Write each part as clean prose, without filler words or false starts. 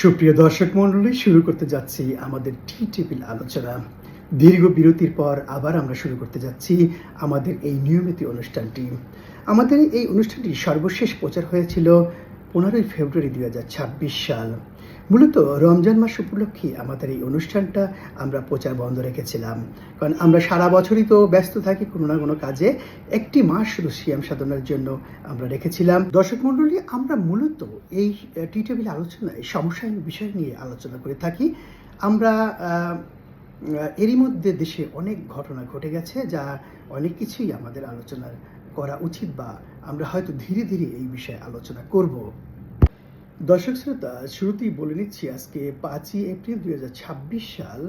সুপ্রিয় দর্শক মণ্ডলী, শুরু করতে যাচ্ছি আমাদের টি টেবিল আলোচনা। দীর্ঘ বিরতির পর আবার আমরা শুরু করতে যাচ্ছি আমাদের এই নিয়মিত অনুষ্ঠানটি। আমাদের এই অনুষ্ঠানটি সর্বশেষ প্রচার হয়েছিল 15ই ফেব্রুয়ারি 2026 সাল। মূলত রমজান মাস উপলক্ষে আমাদের এই অনুষ্ঠানটা আমরা প্রচার বন্ধ রেখেছিলাম, কারণ আমরা সারা বছরই তো ব্যস্ত থাকি কোনো না কোনো কাজে। একটি মাস শুধু সিয়াম সাধনার জন্য আমরা রেখেছিলাম। দর্শক মণ্ডলী, আমরা মূলত এই টি টেবিল আলোচনায় সমসাময়িক বিষয় নিয়ে আলোচনা করে থাকি। আমরা এরই মধ্যে দেশে অনেক ঘটনা ঘটে গেছে, যা অনেক কিছুই আমাদের আলোচনা করা উচিত, বা আমরা হয়তো ধীরে ধীরে এই বিষয়ে আলোচনা করব। দর্শক শ্রোতা, শুরুতেই বলে নিচ্ছি আজকে 5ই এপ্রিল 2026 সাল,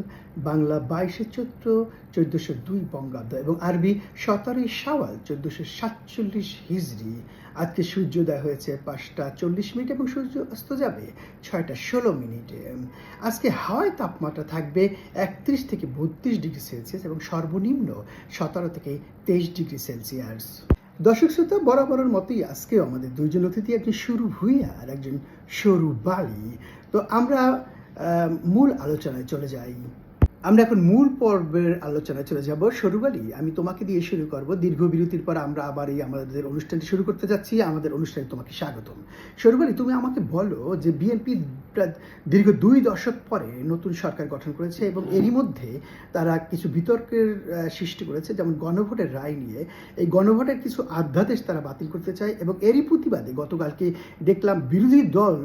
বাংলা 22শে চৈত্র 1402 বঙ্গাব্দ এবং আরবি 17ই শাওয়াল 1447 হিজরি। আজকে সূর্যোদয় হয়েছে 5টা 40 মিনিট এবং সূর্য অস্ত যাবে 6টা 16 মিনিটে। আজকে হাওয়ায় তাপমাত্রা থাকবে 31 থেকে 32 ডিগ্রি সেলসিয়াস এবং সর্বনিম্ন 17 থেকে 23 ডিগ্রি সেলসিয়াস। দর্শক শ্রোতা, বরাবরের মতোই আজকেও আমাদের দুইজন অতিথি, একজন সরু ভূঁইয়া আর একজন সরু বালি। তো আমরা মূল আলোচনায় চলে যাই। আমরা এখন মূল পর্বের আলোচনায় চলে যাব। সরুবালি, আমি তোমাকে দিয়ে শুরু করব। দীর্ঘ বিরতির পর আমরা আবার এই আমাদের অনুষ্ঠানটি শুরু করতে যাচ্ছি। আমাদের অনুষ্ঠানে তোমাকে স্বাগতম। সরুবালি, তুমি আমাকে বলো যে বিএনপি দীর্ঘ 2 দশক পরে নতুন সরকার গঠন করেছে এবং এরই মধ্যে তারা কিছু বিতর্কের সৃষ্টি করেছে, যেমন গণভোটের রায় নিয়ে। এই গণভোটের কিছু অধ্যাদেশ তারা বাতিল করতে চায় এবং এরই প্রতিবাদে গতকালকে দেখলাম বিরোধী দল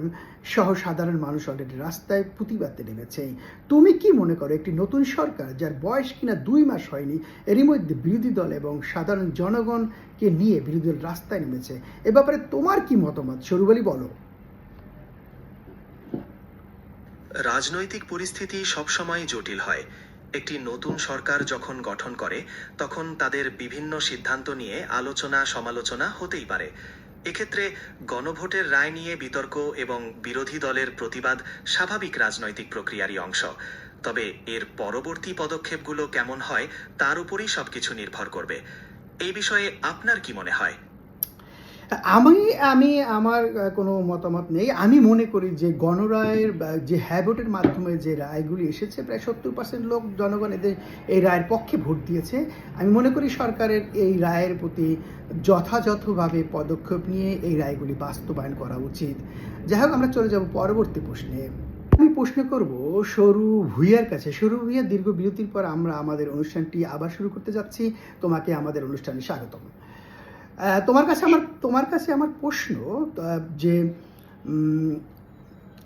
সহ সাধারণ মানুষ অলরেডি রাস্তায় প্রতিবাদে নেমেছে। তুমি কি মনে করো, একটি নতুন সরকার যার বয়স কিনা 2 মাস হয়নি, এরই মধ্যে বিরোধী দল এবং সাধারণ জনগণকে নিয়ে বিরোধী দল রাস্তায় নেমেছে, এ ব্যাপারে তোমার কি মতামত? সরুবালি, বলো। রাজনৈতিক পরিস্থিতি সবসময় জটিল হয়। একটি নতুন সরকার যখন গঠন করে তখন তাদের বিভিন্ন সিদ্ধান্ত নিয়ে আলোচনা সমালোচনা হতেই পারে। এক্ষেত্রে গণভোটের রায় নিয়ে বিতর্ক এবং বিরোধী দলের প্রতিবাদ স্বাভাবিক রাজনৈতিক প্রক্রিয়ারই অংশ। তবে এর পরবর্তী পদক্ষেপগুলো কেমন হয় তার উপরই সবকিছু নির্ভর করবে। এই বিষয়ে আপনার কি মনে হয়? আমি আমি আমার কোনো মতামত নেই। আমি মনে করি যে গণরায়ের যে ভোটের মাধ্যমে যে রায়গুলি এসেছে, প্রায় 70% লোক জনগণ এদের এই রায়ের পক্ষে ভোট দিয়েছে। আমি মনে করি সরকারের এই রায়ের প্রতি যথাযথভাবে পদক্ষেপ নিয়ে এই রায়গুলি বাস্তবায়ন করা উচিত। যাই হোক, আমরা চলে যাব পরবর্তী প্রশ্নে। আমি প্রশ্ন করব সরু ভূঁইয়ার কাছে। সরু ভূঁইয়া, দীর্ঘ বিরতির পর আমরা আমাদের অনুষ্ঠানটি আবার শুরু করতে যাচ্ছি। তোমাকে আমাদের অনুষ্ঠানে স্বাগতম। তোমার কাছে আমার প্রশ্ন যে